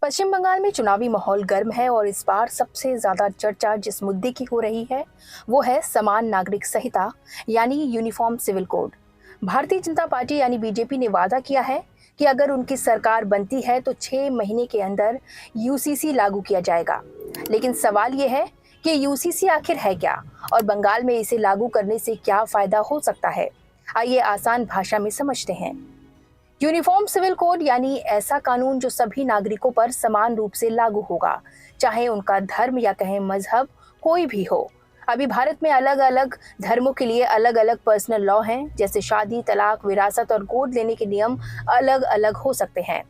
पश्चिम बंगाल में चुनावी माहौल गर्म है और इस बार सबसे ज्यादा चर्चा जिस मुद्दे की हो रही है वो है समान नागरिक संहिता यानी uniform civil code. Bharatiya Janata party यानी बीजेपी ने वादा किया है कि अगर उनकी सरकार बनती है तो 6 महीने के अंदर यूसीसी लागू किया जाएगा। लेकिन सवाल ये है कि यूसीसी आखिर है क्या और बंगाल में इसे लागू करने से क्या फायदा हो सकता है। आइए आसान भाषा में समझते हैं। यूनिफॉर्म सिविल कोड यानी ऐसा कानून जो सभी नागरिकों पर समान रूप से लागू होगा, चाहे उनका धर्म या कहें मजहब कोई भी हो। अभी भारत में अलग अलग धर्मों के लिए अलग अलग पर्सनल लॉ हैं, जैसे शादी, तलाक, विरासत और गोद लेने के नियम अलग अलग हो सकते हैं।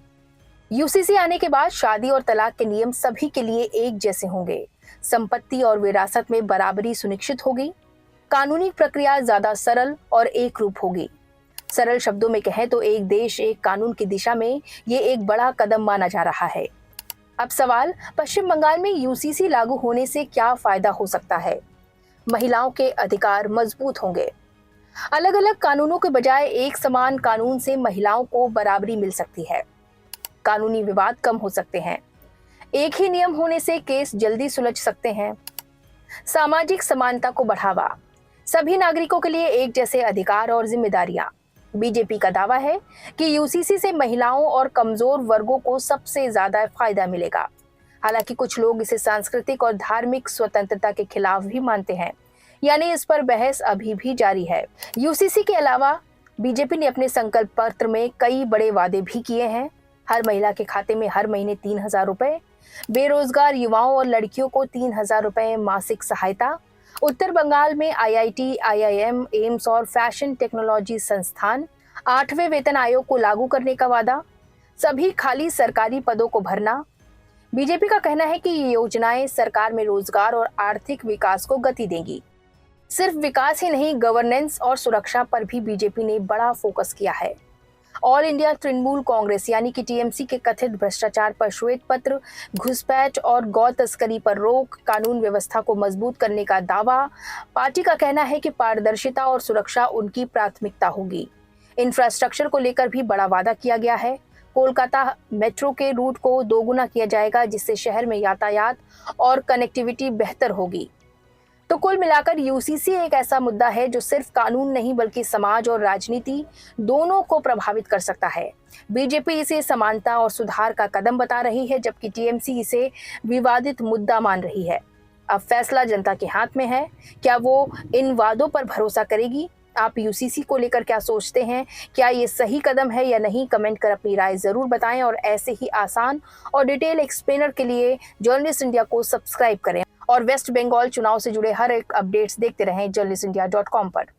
यूसीसी आने के बाद शादी और तलाक के नियम सभी के लिए एक जैसे होंगे। संपत्ति और विरासत में बराबरी सुनिश्चित होगी। कानूनी प्रक्रिया ज्यादा सरल और एक रूप होगी। सरल शब्दों में कहें तो एक देश एक कानून की दिशा में ये एक बड़ा कदम माना जा रहा है। अब सवाल, पश्चिम बंगाल में यूसीसी लागू होने से क्या फायदा हो सकता है। महिलाओं के अधिकार मजबूत होंगे। अलग अलग कानूनों के बजाय एक समान कानून से महिलाओं को बराबरी मिल सकती है। कानूनी विवाद कम हो सकते हैं। एक ही नियम होने से केस जल्दी सुलझ सकते हैं। सामाजिक समानता को बढ़ावा, सभी नागरिकों के लिए एक जैसे अधिकार और जिम्मेदारियां। बीजेपी का दावा है कि यूसीसी से महिलाओं और कमजोर वर्गों को सबसे ज्यादा फायदा मिलेगा। हालांकि कुछ लोग इसे सांस्कृतिक और धार्मिक स्वतंत्रता के खिलाफ भी मानते हैं, यानी इस पर बहस अभी भी जारी है। यूसीसी के अलावा बीजेपी ने अपने संकल्प पत्र में कई बड़े वादे भी किए हैं। हर महिला के खाते में हर महीने 3,000 रुपए, बेरोजगार युवाओं और लड़कियों को 3,000 रुपए मासिक सहायता, उत्तर बंगाल में आईआईटी, आईआईएम, एम्स और फैशन टेक्नोलॉजी संस्थान, 8वें वेतन आयोग को लागू करने का वादा, सभी खाली सरकारी पदों को भरना। बीजेपी का कहना है कि ये योजनाएं सरकार में रोजगार और आर्थिक विकास को गति देंगी। सिर्फ विकास ही नहीं, गवर्नेंस और सुरक्षा पर भी बीजेपी ने बड़ा फोकस किया है। ऑल इंडिया तृणमूल कांग्रेस यानी कि टीएमसी के कथित भ्रष्टाचार पर श्वेत पत्र, घुसपैठ और गौ तस्करी पर रोक, कानून व्यवस्था को मजबूत करने का दावा। पार्टी का कहना है कि पारदर्शिता और सुरक्षा उनकी प्राथमिकता होगी। इंफ्रास्ट्रक्चर को लेकर भी बड़ा वादा किया गया है। कोलकाता मेट्रो के रूट को दोगुना किया जाएगा, जिससे शहर में यातायात और कनेक्टिविटी बेहतर होगी। तो कुल मिलाकर यूसीसी एक ऐसा मुद्दा है जो सिर्फ कानून नहीं बल्कि समाज और राजनीति दोनों को प्रभावित कर सकता है। बीजेपी इसे समानता और सुधार का कदम बता रही है, जबकि टीएमसी इसे विवादित मुद्दा मान रही है। अब फैसला जनता के हाथ में है। क्या वो इन वादों पर भरोसा करेगी? आप यूसीसी को लेकर क्या सोचते हैं? क्या ये सही कदम है या नहीं? कमेंट कर अपनी राय जरूर बताएं और ऐसे ही आसान और डिटेल एक्सप्लेनर के लिए जर्नलिस्ट इंडिया को सब्सक्राइब करें और वेस्ट बंगाल चुनाव से जुड़े हर एक अपडेट्स देखते रहें जर्नलिस्टइंडिया.com पर।